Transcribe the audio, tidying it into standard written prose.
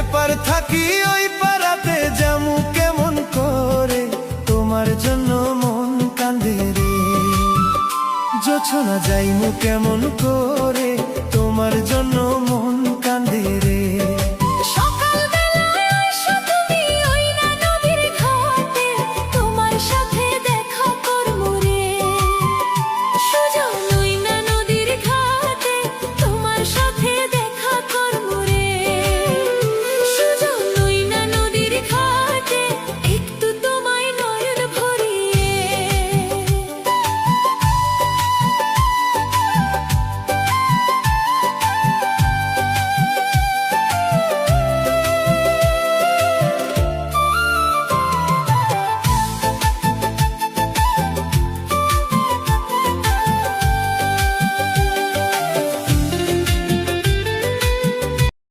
এপার থাকি ওই পারাতে যামু কেমন করে, তোমার জন্য মন কান্দে রে। জোছনা যাইমু কেমন করে,